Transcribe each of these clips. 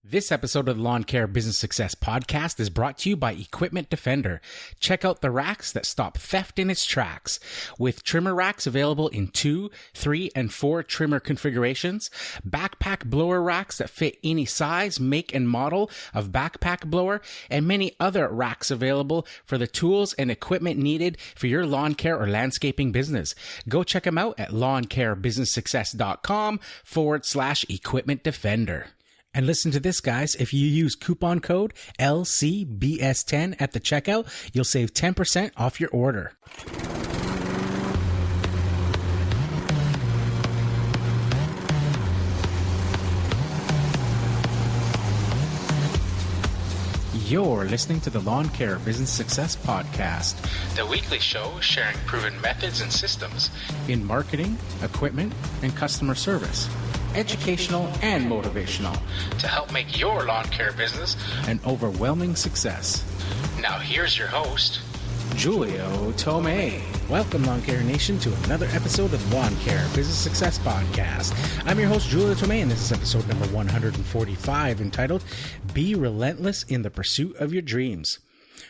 This episode of the Lawn Care Business Success podcast is brought to you by Equipment Defender. Check out the racks that stop theft in its tracks. With trimmer racks available in 2, 3, and 4 trimmer configurations, backpack blower racks that fit any size, make, and model of backpack blower, and many other racks available for the tools and equipment needed for your lawn care or landscaping business. Go check them out at lawncarebusinesssuccess.com/Equipment Defender. And listen to this, guys. If you use coupon code LCBS10 at the checkout, you'll save 10% off your order. You're listening to the Lawn Care Business Success Podcast, the weekly show sharing proven methods and systems in marketing, equipment, and customer service. Educational and motivational to help make your lawn care business an overwhelming success. Now here's your host, Julio Tomei. Welcome, Lawn Care Nation, to another episode of the Lawn Care Business Success Podcast. I'm your host, Julio Tomei, and this is episode number 145, entitled Be Relentless in the Pursuit of Your Dreams.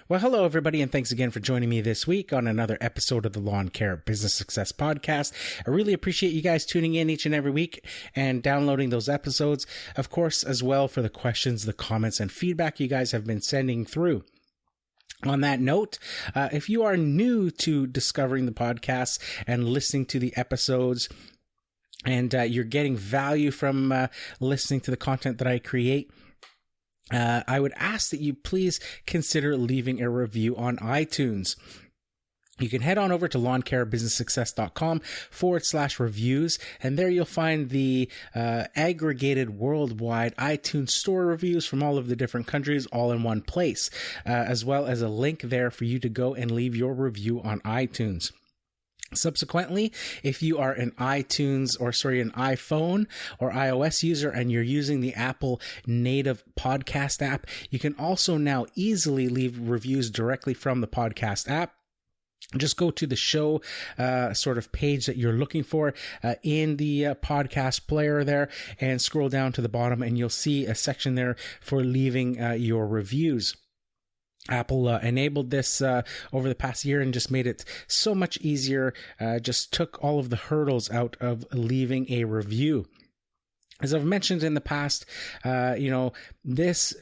Well, hello, everybody, and thanks again for joining me this week on another episode of the Lawn Care Business Success Podcast. I really appreciate you guys tuning in each and every week and downloading those episodes, of course, as well for the questions, the comments, and feedback you guys have been sending through. On that note, if you are new to discovering the podcast and listening to the episodes, and you're getting value from listening to the content that I create, I would ask that you please consider leaving a review on iTunes. You can head on over to lawncarebusinesssuccess.com/reviews, and there you'll find the aggregated worldwide iTunes store reviews from all of the different countries all in one place, as well as a link there for you to go and leave your review on iTunes. Subsequently, if you are an iPhone or iOS user and you're using the Apple native podcast app, you can also now easily leave reviews directly from the podcast app. Just go to the show sort of page that you're looking for in the podcast player there and scroll down to the bottom, and you'll see a section there for leaving your reviews. Apple enabled this over the past year and just made it so much easier, just took all of the hurdles out of leaving a review. As I've mentioned in the past, this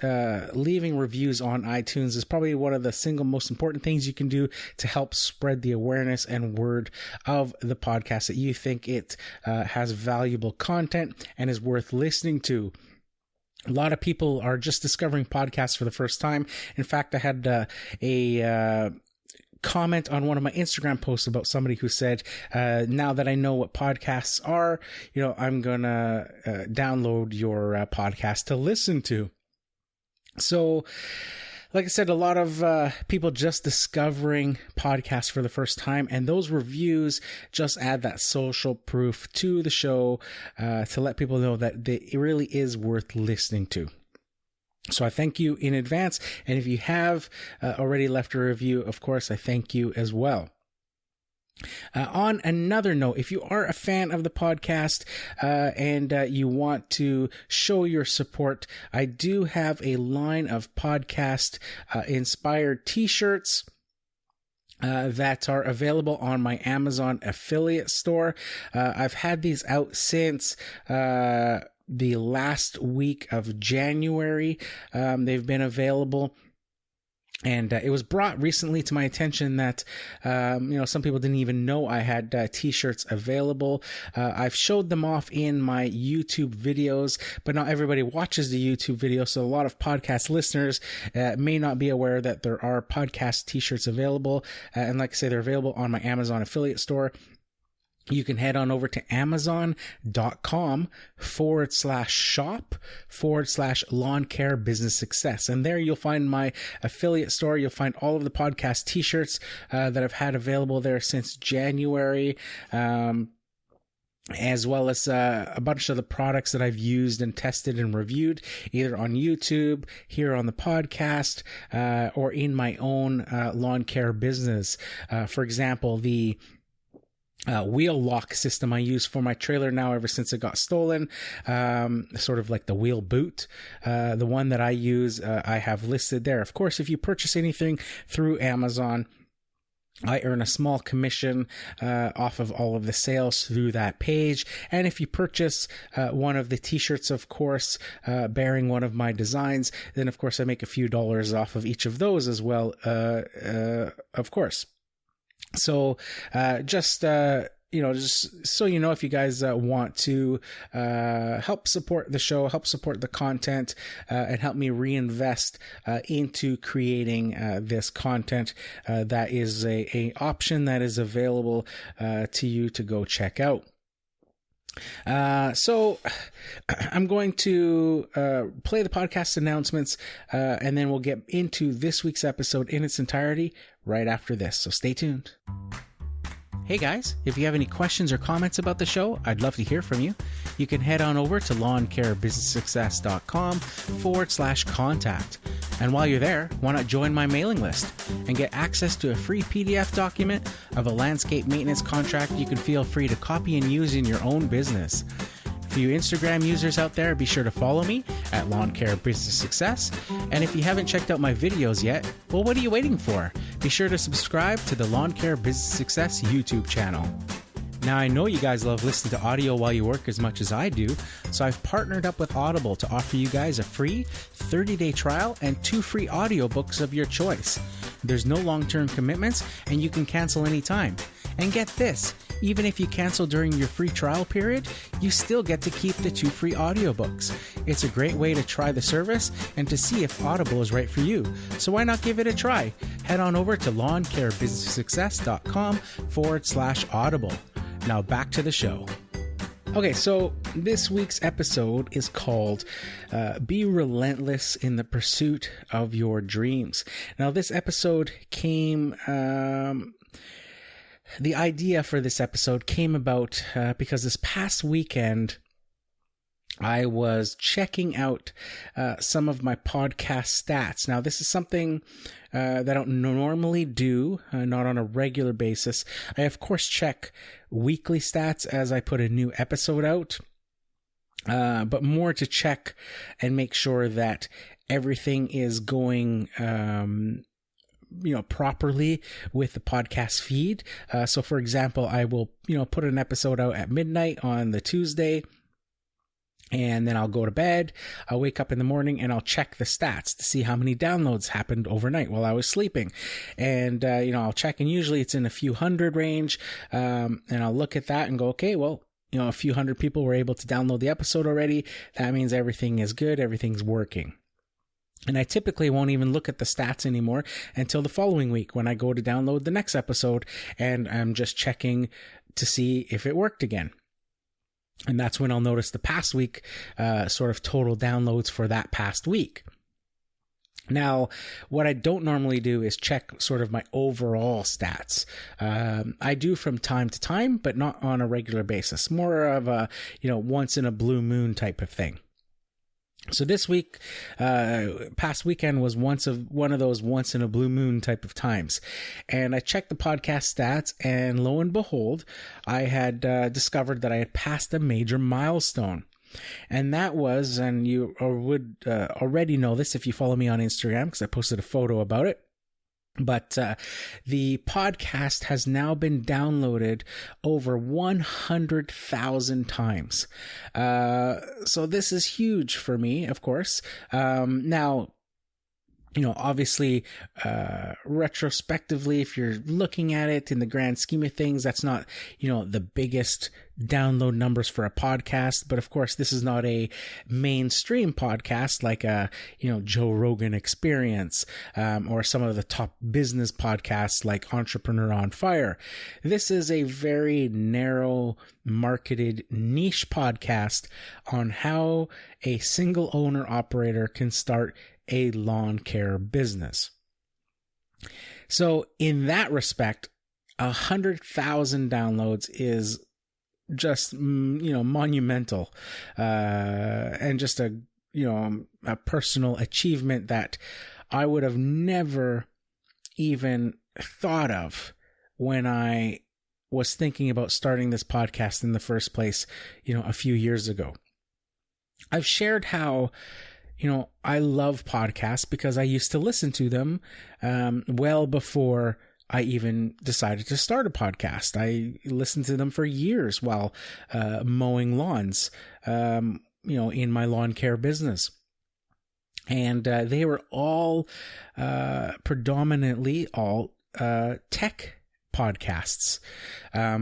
leaving reviews on iTunes is probably one of the single most important things you can do to help spread the awareness and word of the podcast, that you think it has valuable content and is worth listening to. A lot of people are just discovering podcasts for the first time. In fact, I had a comment on one of my Instagram posts about somebody who said, now that I know what podcasts are, I'm going to download your podcast to listen to. So, like I said, a lot of people just discovering podcasts for the first time, and those reviews just add that social proof to the show to let people know that it really is worth listening to. So I thank you in advance, and if you have already left a review, of course, I thank you as well. On another note, if you are a fan of the podcast and you want to show your support, I do have a line of podcast inspired t-shirts that are available on my Amazon affiliate store. I've had these out since the last week of January. They've been available. And it was brought recently to my attention that, some people didn't even know I had t-shirts available. I've showed them off in my YouTube videos, but not everybody watches the YouTube video. So a lot of podcast listeners may not be aware that there are podcast t-shirts available. And like I say, they're available on my Amazon affiliate store. You can head on over to amazon.com/shop/lawn care business success. And there you'll find my affiliate store. You'll find all of the podcast t-shirts that I've had available there since January. As well as a bunch of the products that I've used and tested and reviewed, either on YouTube, here on the podcast, or in my own lawn care business. For example, the wheel lock system I use for my trailer now ever since it got stolen, sort of like the wheel boot. The one that I use, I have listed there. Of course, if you purchase anything through Amazon, I earn a small commission off of all of the sales through that page. And if you purchase one of the t-shirts, of course, bearing one of my designs, then of course I make a few dollars off of each of those as well, of course. So just so you know, if you guys want to help support the show, help support the content, and help me reinvest into creating this content, that is a option that is available to you to go check out. So I'm going to play the podcast announcements, and then we'll get into this week's episode in its entirety right after this. So stay tuned. Hey guys, if you have any questions or comments about the show, I'd love to hear from you. You can head on over to lawncarebusinesssuccess.com/contact. And while you're there, why not join my mailing list and get access to a free PDF document of a landscape maintenance contract you can feel free to copy and use in your own business. For you Instagram users out there, be sure to follow me at lawncarebusinesssuccess. And if you haven't checked out my videos yet, well, what are you waiting for? Be sure to subscribe to the Lawn Care Business Success YouTube channel. Now, I know you guys love listening to audio while you work as much as I do, so I've partnered up with Audible to offer you guys a free 30-day trial and 2 free audiobooks of your choice. There's no long-term commitments, and you can cancel anytime. And get this, even if you cancel during your free trial period, you still get to keep the 2 free audiobooks. It's a great way to try the service and to see if Audible is right for you. So why not give it a try? Head on over to lawncarebusinesssuccess.com/audible. Now back to the show. Okay, so this week's episode is called Be Relentless in the Pursuit of Your Dreams. Now, this episode came... the idea for this episode came about because this past weekend I was checking out some of my podcast stats. Now, this is something that I don't normally do, not on a regular basis. I, of course, check weekly stats as I put a new episode out, but more to check and make sure that everything is going properly with the podcast feed. So for example, I will, put an episode out at midnight on the Tuesday, and then I'll go to bed. I'll wake up in the morning and I'll check the stats to see how many downloads happened overnight while I was sleeping. And, I'll check, and usually it's in a few hundred range. And I'll look at that and go, okay, well, a few hundred people were able to download the episode already. That means everything is good. Everything's working. And I typically won't even look at the stats anymore until the following week when I go to download the next episode, and I'm just checking to see if it worked again. And that's when I'll notice the past week sort of total downloads for that past week. Now, what I don't normally do is check sort of my overall stats. I do from time to time, but not on a regular basis. More of a, once in a blue moon type of thing. So this week, past weekend was one of those once in a blue moon type of times. And I checked the podcast stats, and lo and behold, I had discovered that I had passed a major milestone. And that was, and you would already know this if you follow me on Instagram, because I posted a photo about it. But the podcast has now been downloaded over 100,000 times. So this is huge for me, of course. Now, obviously, retrospectively, if you're looking at it in the grand scheme of things, that's not, the biggest download numbers for a podcast. But of course, this is not a mainstream podcast like a, Joe Rogan Experience, or some of the top business podcasts like Entrepreneur on Fire. This is a very narrow marketed niche podcast on how a single owner operator can start a lawn care business. So in that respect, 100,000 downloads is just, monumental, and just a personal achievement that I would have never even thought of when I was thinking about starting this podcast in the first place, a few years ago. I've shared how, I love podcasts because I used to listen to them well before I even decided to start a podcast. I listened to them for years while mowing lawns, in my lawn care business. And they were all predominantly all tech podcasts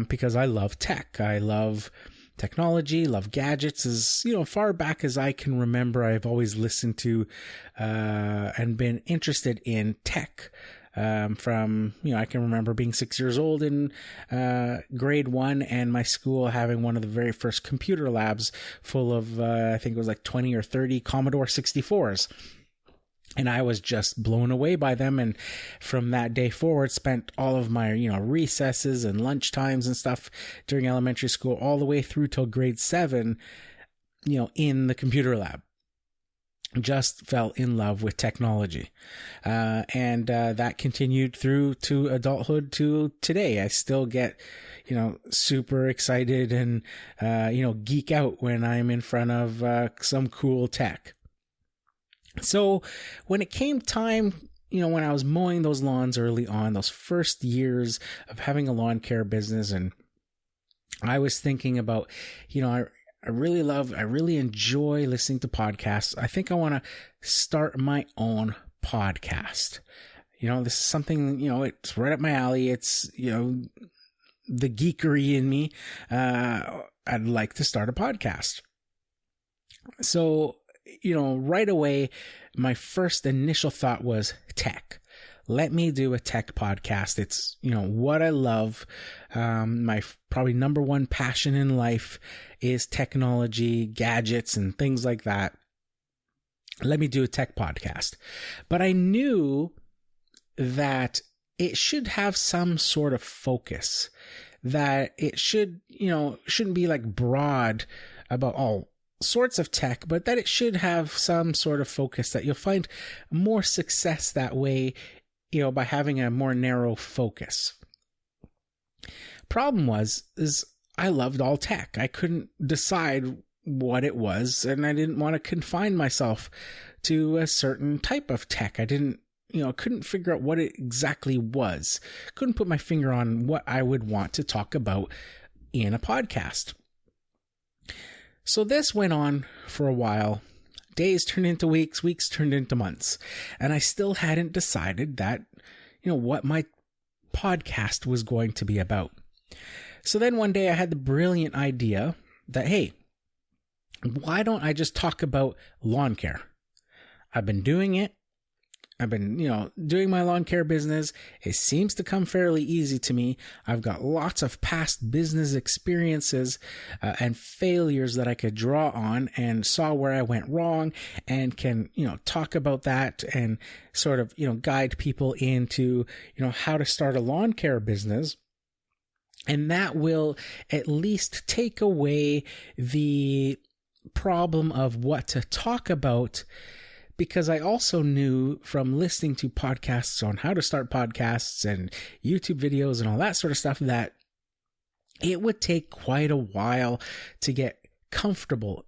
because I love tech. I love technology, love gadgets. As far back as I can remember, I've always listened to and been interested in tech. From, I can remember being 6 years old in grade 1 and my school having one of the very first computer labs full of, I think it was like 20 or 30 Commodore 64s. And I was just blown away by them. And from that day forward, spent all of my, recesses and lunch times and stuff during elementary school all the way through till grade 7, in the computer lab. Just fell in love with technology. And that continued through to adulthood to today. I still get, super excited and, geek out when I'm in front of some cool tech. So when it came time, when I was mowing those lawns early on, those first years of having a lawn care business, and I was thinking about, I really enjoy listening to podcasts. I think I want to start my own podcast. This is something, it's right up my alley. It's, the geekery in me. I'd like to start a podcast. So, right away, my first initial thought was tech. Let me do a tech podcast. It's, what I love. My probably number one passion in life is technology, gadgets, and things like that. Let me do a tech podcast. But I knew that it should have some sort of focus, that it should, shouldn't be like broad about all sorts of tech, but that it should have some sort of focus, that you'll find more success that way, by having a more narrow focus. Problem is I loved all tech. I couldn't decide what it was, and I didn't want to confine myself to a certain type of tech. I didn't, couldn't figure out what it exactly was. Couldn't put my finger on what I would want to talk about in a podcast. So this went on for a while. Days turned into weeks, weeks turned into months, and I still hadn't decided that, what my podcast was going to be about. So then one day I had the brilliant idea that, hey, why don't I just talk about lawn care? I've been doing it. I've been, doing my lawn care business. It seems to come fairly easy to me. I've got lots of past business experiences and failures that I could draw on, and saw where I went wrong, and can, talk about that and sort of, guide people into, how to start a lawn care business. And that will at least take away the problem of what to talk about. Because I also knew from listening to podcasts on how to start podcasts and YouTube videos and all that sort of stuff that it would take quite a while to get comfortable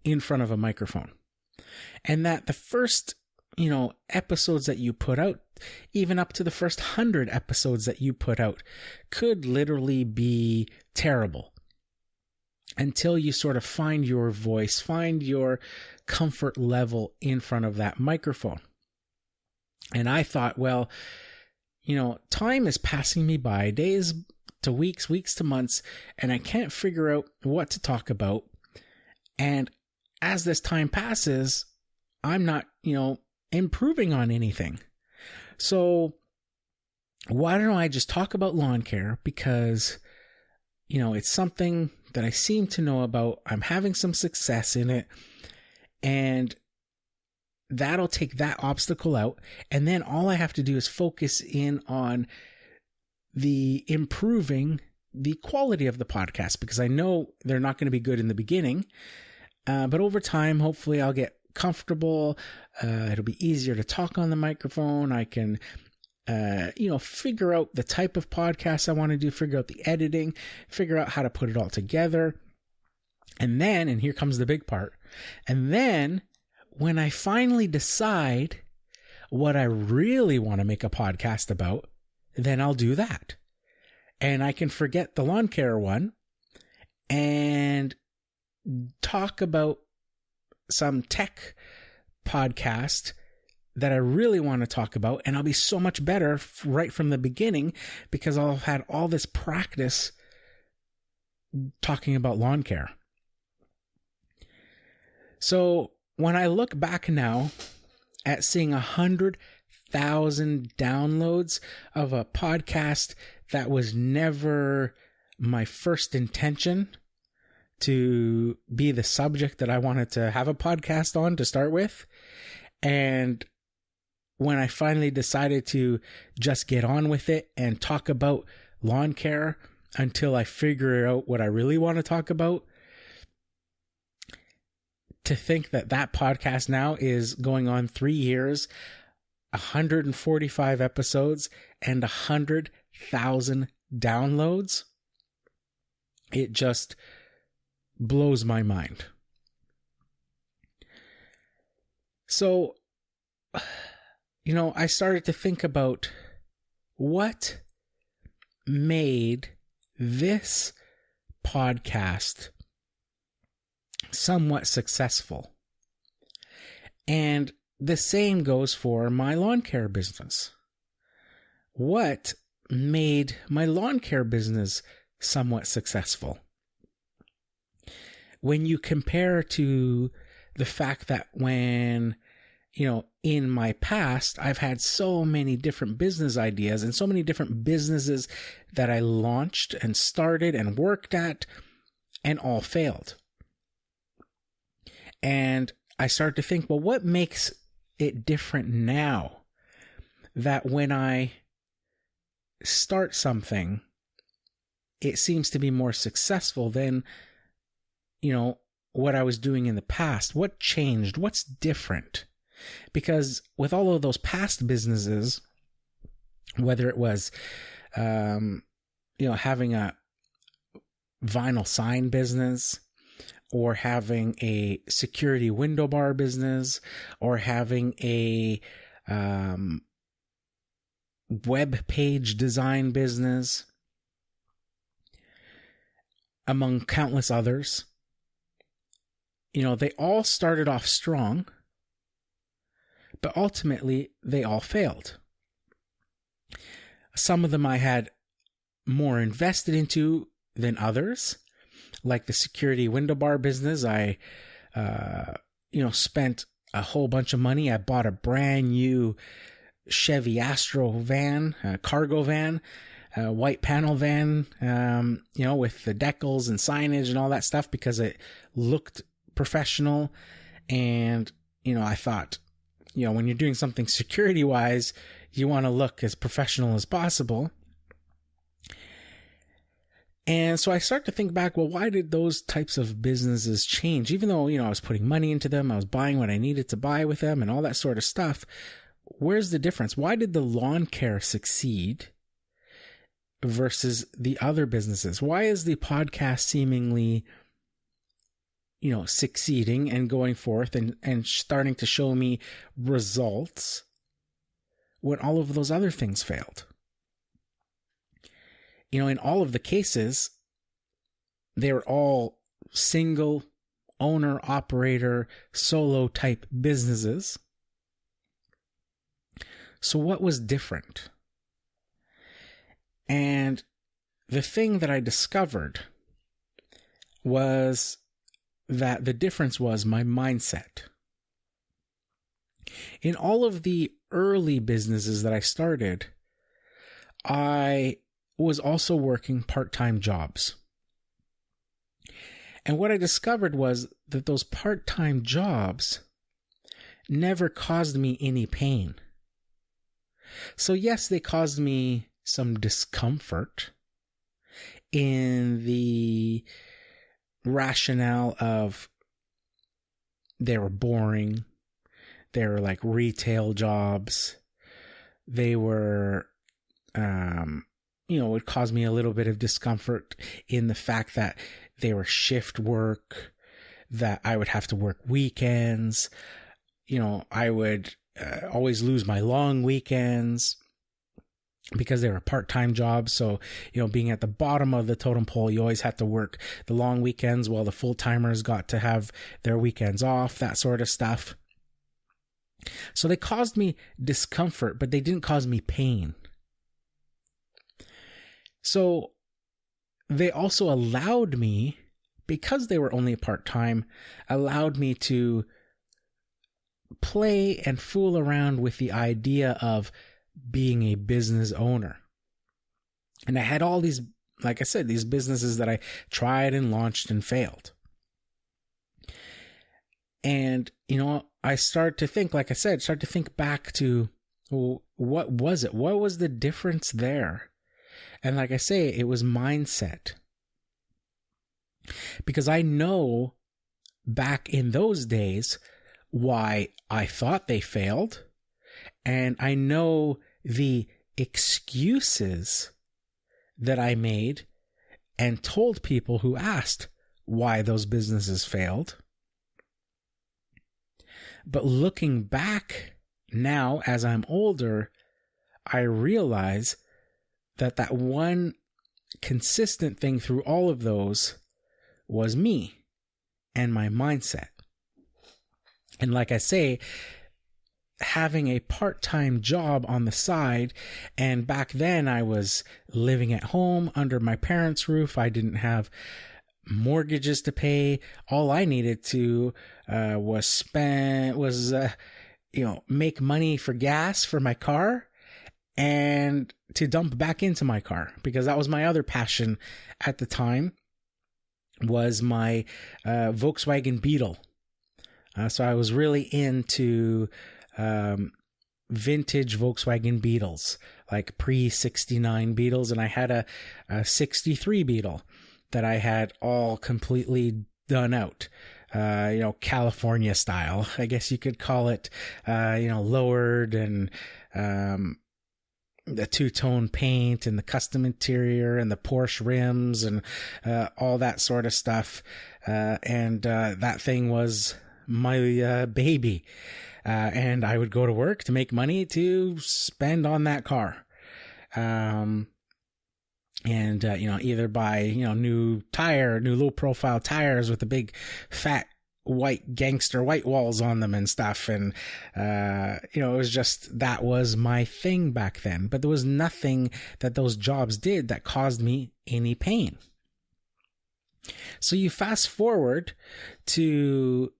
in front of a microphone. And that the first, episodes that you put out, even up to the first 100 episodes that you put out, could literally be terrible. Until you sort of find your voice, find your comfort level in front of that microphone. And I thought, well, time is passing me by, days to weeks, weeks to months, and I can't figure out what to talk about. And as this time passes, I'm not, improving on anything. So why don't I just talk about lawn care? Because, it's something that I seem to know about. I'm having some success in it, and that'll take that obstacle out. And then all I have to do is focus in on the improving the quality of the podcast, because I know they're not going to be good in the beginning. But over time, hopefully I'll get comfortable. It'll be easier to talk on the microphone. I can figure out the type of podcast I want to do, figure out the editing, figure out how to put it all together. And here comes the big part. And then when I finally decide what I really want to make a podcast about, then I'll do that. And I can forget the lawn care one and talk about some tech podcast that I really want to talk about, and I'll be so much better right from the beginning because I'll have had all this practice talking about lawn care. So when I look back now at seeing 100,000 downloads of a podcast that was never my first intention to be the subject that I wanted to have a podcast on to start with, and when I finally decided to just get on with it and talk about lawn care until I figure out what I really want to talk about, to think that podcast now is going on 3 years, 145 episodes, and 100,000 downloads, it just blows my mind. So, I started to think about what made this podcast somewhat successful. And the same goes for my lawn care business. What made my lawn care business somewhat successful? When you compare to the fact that when in my past, I've had so many different business ideas and so many different businesses that I launched and started and worked at, and all failed. And I started to think, well, what makes it different now that when I start something, it seems to be more successful than, what I was doing in the past? What changed? What's different? Because with all of those past businesses, whether it was, having a vinyl sign business, or having a security window bar business, or having a web page design business, among countless others, they all started off strong, but ultimately they all failed. Some of them I had more invested into than others, like the security window bar business. I, spent a whole bunch of money. I bought a brand new Chevy Astro van, a cargo van, a white panel van, with the decals and signage and all that stuff because it looked professional. And, I thought, when you're doing something security wise, you want to look as professional as possible. And so I start to think back, well, why did those types of businesses change? Even though, I was putting money into them, I was buying what I needed to buy with them and all that sort of stuff. Where's the difference? Why did the lawn care succeed versus the other businesses? Why is the podcast seemingly, succeeding and going forth and starting to show me results when all of those other things failed? In all of the cases, they were all single owner, operator, solo type businesses. So what was different? And the thing that I discovered was that the difference was my mindset. In all of the early businesses that I started, I was also working part-time jobs. And what I discovered was that those part-time jobs never caused me any pain. So yes, they caused me some discomfort in the rationale of they were boring, they were like retail jobs, they were, would cause me a little bit of discomfort in the fact that they were shift work, that I would have to work weekends. I would always lose my long weekends because they were part-time jobs. So, being at the bottom of the totem pole, you always had to work the long weekends while the full-timers got to have their weekends off, that sort of stuff. So they caused me discomfort, but they didn't cause me pain. So they also allowed me, because they were only part-time, allowed me to play and fool around with the idea of being a business owner. And I had all these, like I said, these businesses that I tried and launched and failed. And, I start to think, like I said, back to, well, what was it? What was the difference there? And like I say, it was mindset. Because I know back in those days why I thought they failed. And I know the excuses that I made and told people who asked why those businesses failed. But looking back now, as I'm older, I realize that one consistent thing through all of those was me and my mindset. And like I say, having a part-time job on the side, and back then I was living at home under my parents' roof. I didn't have mortgages to pay. All I needed to make money for gas for my car and to dump back into my car, because that was my other passion at the time, was my Volkswagen Beetle. So I was really into vintage Volkswagen Beetles, like pre-69 Beetles, and I had a 63 Beetle that I had all completely done out, California style, I guess you could call it, lowered, and the two-tone paint and the custom interior and the Porsche rims and all that sort of stuff. And that thing was my baby. And I would go to work to make money to spend on that car. Either buy, new low profile tires with the big fat white gangster white walls on them and stuff. And, it was just, that was my thing back then. But there was nothing that those jobs did that caused me any pain. So you fast forward to,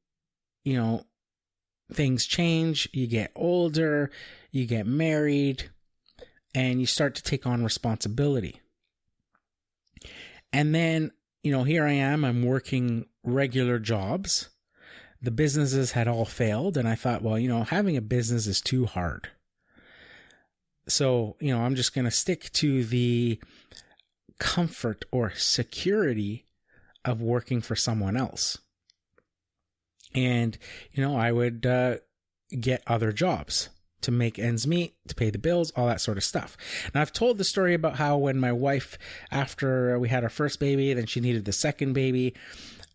things change, you get older, you get married, and you start to take on responsibility. And then, here I am, I'm working regular jobs. The businesses had all failed, and I thought, well, having a business is too hard. So, I'm just going to stick to the comfort or security of working for someone else. And, I would get other jobs to make ends meet, to pay the bills, all that sort of stuff. Now, I've told the story about how when my wife, after we had our first baby, then she needed the second baby,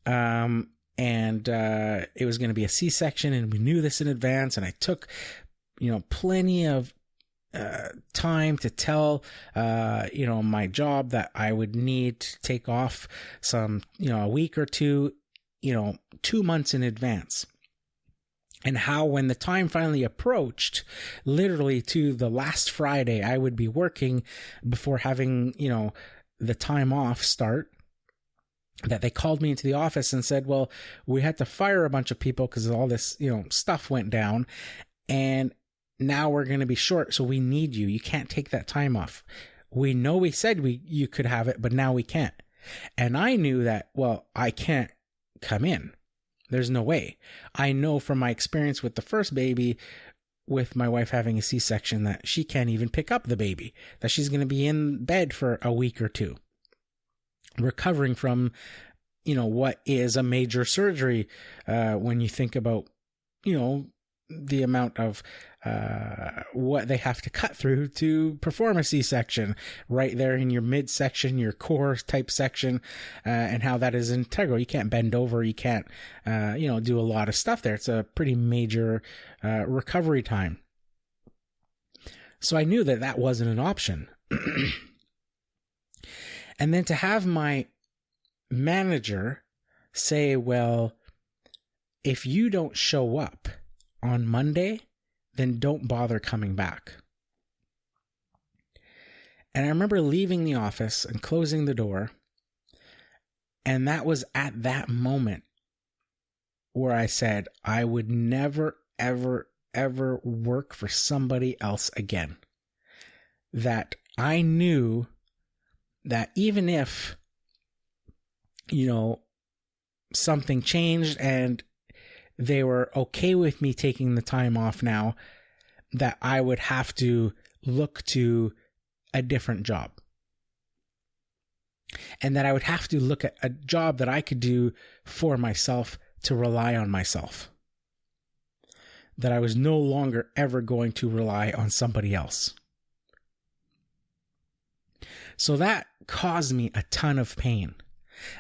and it was going to be a C-section, and we knew this in advance, and I took, plenty of time to tell, my job that I would need to take off some, a week or two, 2 months in advance. And how when the time finally approached, literally to the last Friday I would be working before having, the time off start, that they called me into the office and said, well, we had to fire a bunch of people because all this, stuff went down, and now we're going to be short. So we need you. You can't take that time off. We know we said you could have it, but now we can't. And I knew that, well, I can't come in. There's no way. I know from my experience with the first baby, with my wife having a C-section, that she can't even pick up the baby, that she's going to be in bed for a week or two, recovering from, what is a major surgery, when you think about, the amount of what they have to cut through to perform a C-section right there in your midsection, your core type section, and how that is integral. You can't bend over. You can't, do a lot of stuff there. It's a pretty major recovery time. So I knew that that wasn't an option. And then to have my manager say, well, if you don't show up on Monday, then don't bother coming back. And I remember leaving the office and closing the door. And that was at that moment where I said, I would never, ever, ever work for somebody else again. That I knew that even if, something changed and they were okay with me taking the time off now, that I would have to look to a different job. And that I would have to look at a job that I could do for myself to rely on myself. That I was no longer ever going to rely on somebody else. So that caused me a ton of pain,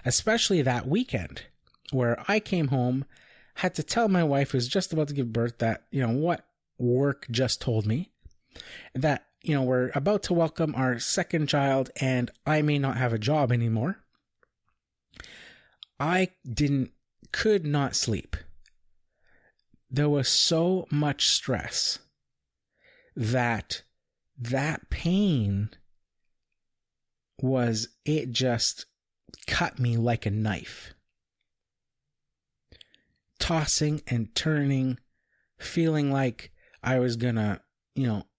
especially that weekend where I came home, had to tell my wife, who's just about to give birth, that, what work just told me, that, we're about to welcome our second child and I may not have a job anymore. I could not sleep. There was so much stress that pain it just cut me like a knife. Tossing and turning, feeling like I was gonna,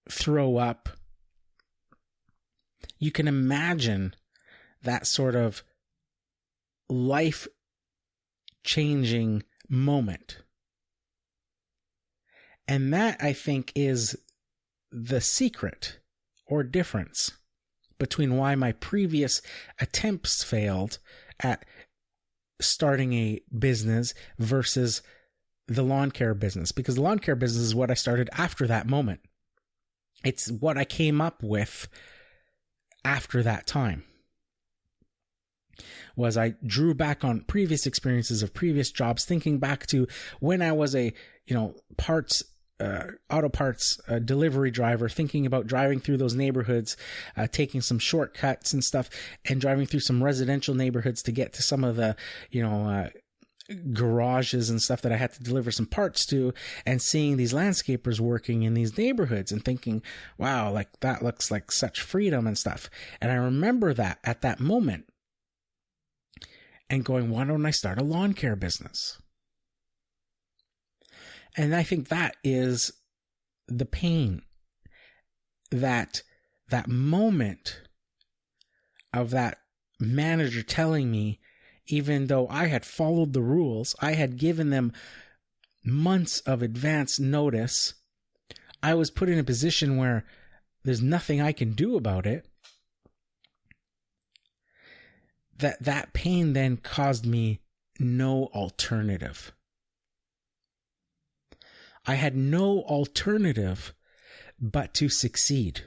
throw up. You can imagine that sort of life-changing moment. And that, I think, is the secret or difference between why my previous attempts failed at starting a business versus the lawn care business. Because the lawn care business is what I started after that moment. It's what I came up with after that time. Was I drew back on previous experiences of previous jobs, thinking back to when I was a, auto parts delivery driver, thinking about driving through those neighborhoods, taking some shortcuts and stuff, and driving through some residential neighborhoods to get to some of the, garages and stuff that I had to deliver some parts to, and seeing these landscapers working in these neighborhoods and thinking, wow, like that looks like such freedom and stuff. And I remember that at that moment and going, why don't I start a lawn care business? And I think that is the pain, that moment of that manager telling me, even though I had followed the rules, I had given them months of advance notice, I was put in a position where there's nothing I can do about it. That pain then caused me no alternative. I had no alternative but to succeed.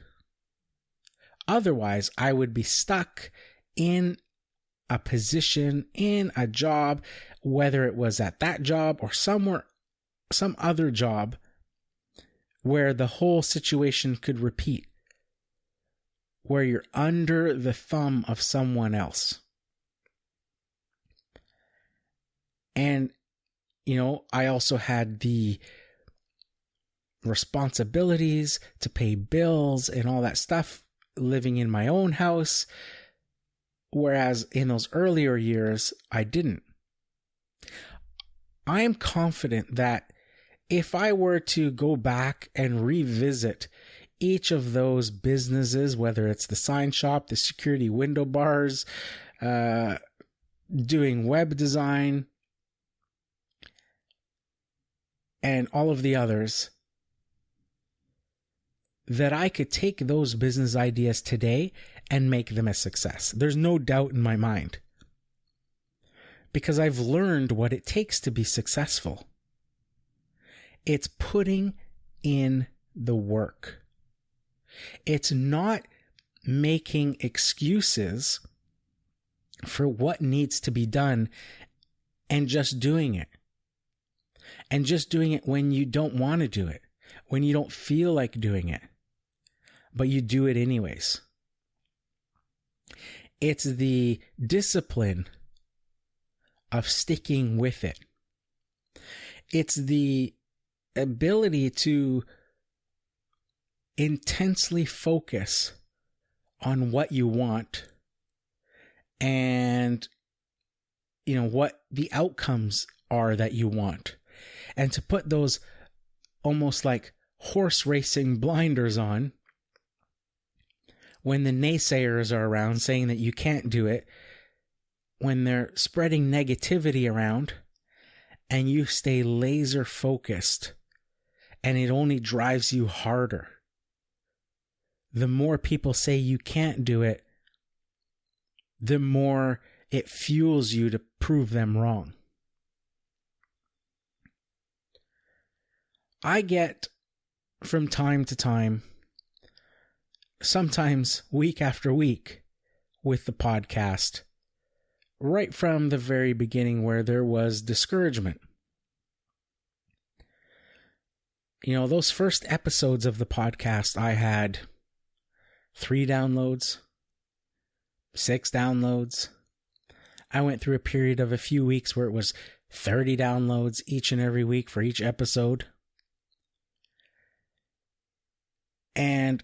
Otherwise, I would be stuck in a position, in a job, whether it was at that job or some other job, where the whole situation could repeat, where you're under the thumb of someone else. And, I also had the responsibilities to pay bills and all that stuff, living in my own house, whereas in those earlier years, I didn't. I am confident that if I were to go back and revisit each of those businesses, whether it's the sign shop, the security window bars, doing web design, and all of the others, that I could take those business ideas today and make them a success. There's no doubt in my mind. Because I've learned what it takes to be successful. It's putting in the work. It's not making excuses for what needs to be done and just doing it. And just doing it when you don't want to do it, when you don't feel like doing it, but you do it anyways. It's the discipline of sticking with it. It's the ability to intensely focus on what you want and, what the outcomes are that you want. And to put those almost like horse racing blinders on when the naysayers are around saying that you can't do it, when they're spreading negativity around, and you stay laser focused, and it only drives you harder. The more people say you can't do it, the more it fuels you to prove them wrong. I get, from time to time, sometimes week after week, with the podcast, right from the very beginning where there was discouragement. Those first episodes of the podcast, I had 3 downloads, 6 downloads. I went through a period of a few weeks where it was 30 downloads each and every week for each episode. And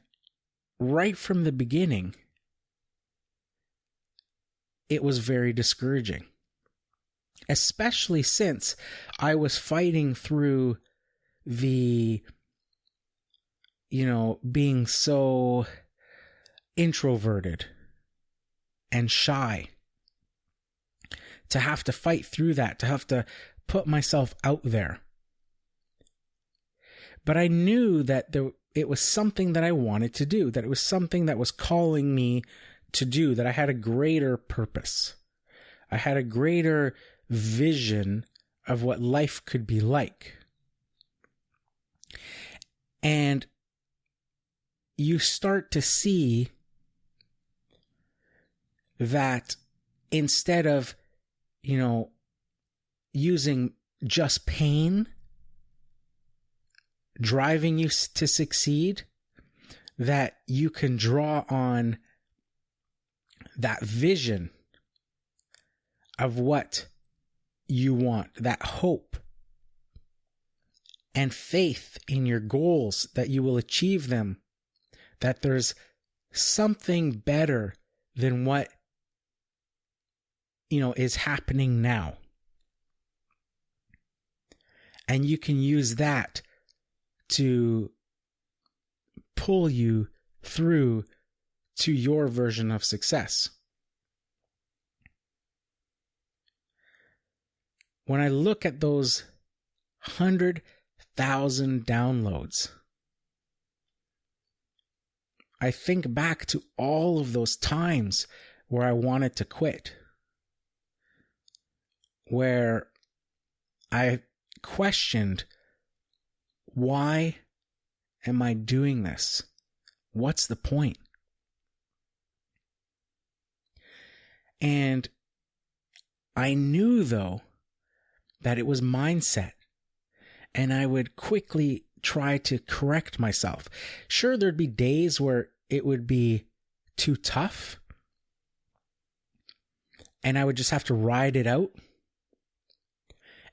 right from the beginning, it was very discouraging, especially since I was fighting through the, being so introverted and shy, to have to fight through that, to have to put myself out there. But I knew that it was something that I wanted to do, that it was something that was calling me to do, that I had a greater purpose. I had a greater vision of what life could be like. And you start to see that instead of, using just pain driving you to succeed, that you can draw on that vision of what you want, that hope and faith in your goals, that you will achieve them, that there's something better than what is happening now. And you can use that to pull you through to your version of success. When I look at those 100,000 downloads, I think back to all of those times where I wanted to quit, where I questioned, why am I doing this? What's the point? And I knew, though, that it was mindset, and I would quickly try to correct myself. Sure, there'd be days where it would be too tough, and I would just have to ride it out.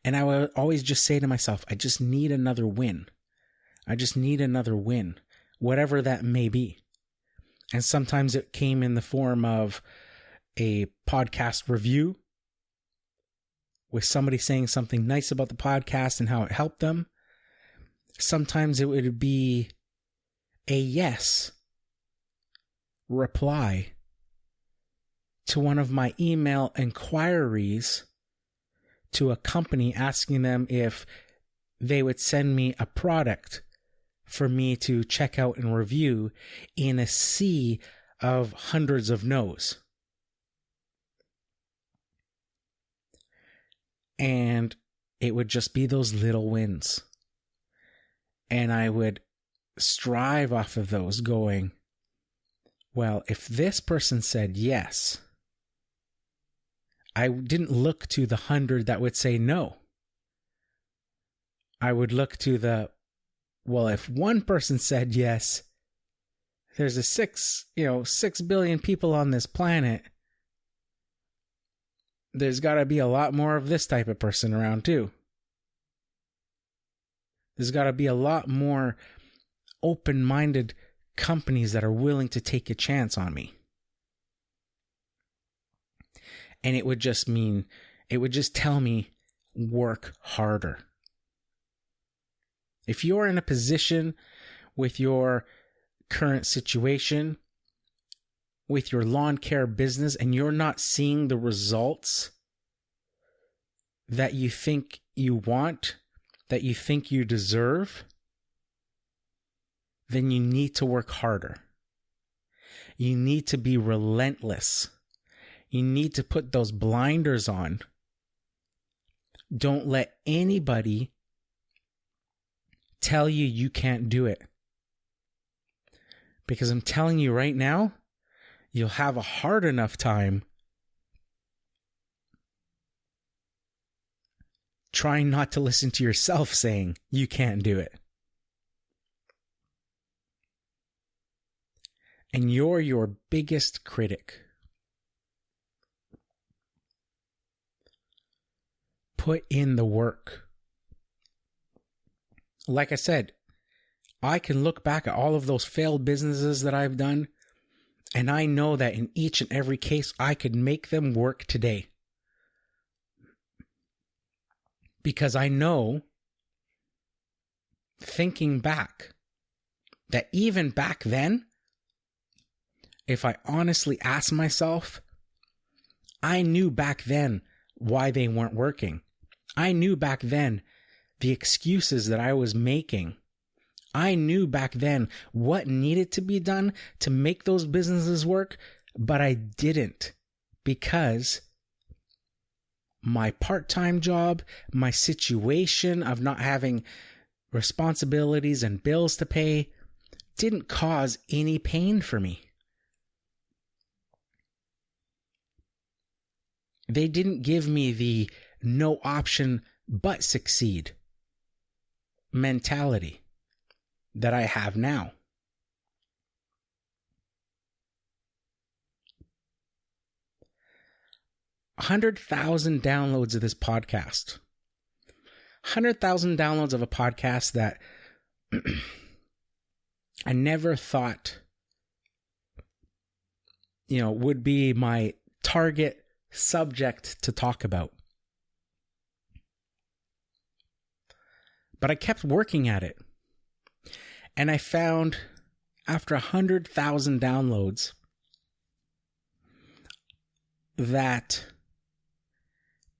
And I would always just say to myself, I just need another win. I just need another win, whatever that may be. And sometimes it came in the form of a podcast review with somebody saying something nice about the podcast and how it helped them. Sometimes it would be a yes reply to one of my email inquiries to a company, asking them if they would send me a product for me to check out and review in a sea of hundreds of no's. And it would just be those little wins. And I would strive off of those going, well, if this person said yes, I didn't look to the 100 that would say no. I would look to well, if one person said yes, there's 6 billion people on this planet. There's got to be a lot more of this type of person around too. There's got to be a lot more open-minded companies that are willing to take a chance on me. And it would just tell me, work harder. If you're in a position with your current situation, with your lawn care business, and you're not seeing the results that you think you want, that you think you deserve, then you need to work harder. You need to be relentless. You need to put those blinders on. Don't let anybody tell you you can't do it. Because I'm telling you right now, you'll have a hard enough time trying not to listen to yourself saying you can't do it. And you're your biggest critic. Put in the work. Like I said, I can look back at all of those failed businesses that I've done, and I know that in each and every case, I could make them work today. Because I know, thinking back, that even back then, if I honestly asked myself, I knew back then why they weren't working. I knew back then the excuses that I was making. I knew back then what needed to be done to make those businesses work, but I didn't, because my part-time job, my situation of not having responsibilities and bills to pay didn't cause any pain for me. They didn't give me the no option but succeed mentality that I have now. $100,000 downloads of this podcast. 100,000 downloads of a podcast that I never thought, would be my target subject to talk about. But I kept working at it. And I found after 100,000 downloads that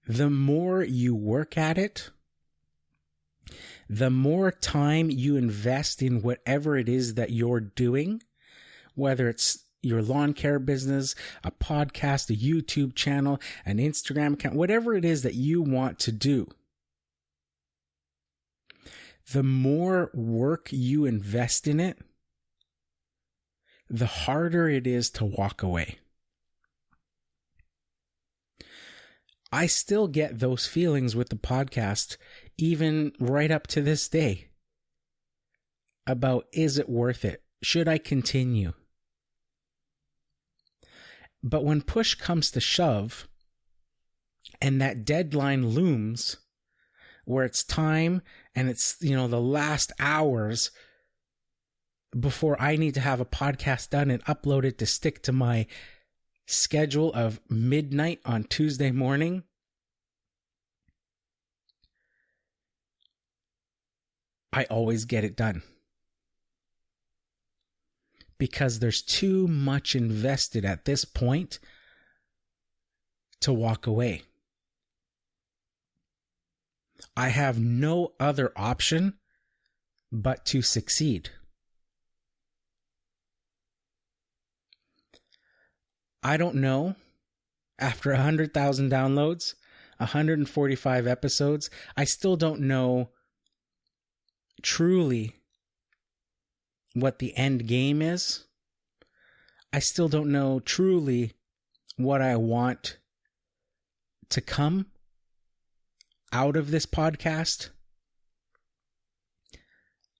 the more you work at it, the more time you invest in whatever it is that you're doing, whether it's your lawn care business, a podcast, a YouTube channel, an Instagram account, whatever it is that you want to do, the more work you invest in it, the harder it is to walk away. I still get those feelings with the podcast, even right up to this day, about, is it worth it? Should I continue? But when push comes to shove, and that deadline looms, where it's time and it's, the last hours before I need to have a podcast done and uploaded to stick to my schedule of midnight on Tuesday morning, I always get it done. Because there's too much invested at this point to walk away. I have no other option but to succeed. I don't know, after 100,000 downloads, 145 episodes, I still don't know truly what the end game is. I still don't know truly what I want to come out of this podcast,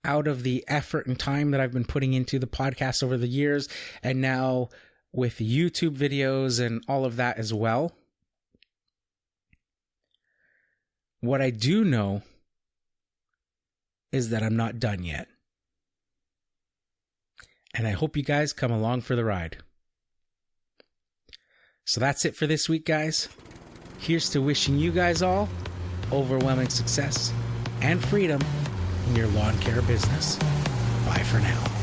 out of the effort and time that I've been putting into the podcast over the years, and now with YouTube videos and all of that as well. What I do know is that I'm not done yet. And I hope you guys come along for the ride. So that's it for this week, guys. Here's to wishing you guys all overwhelming success and freedom in your lawn care business. Bye for now.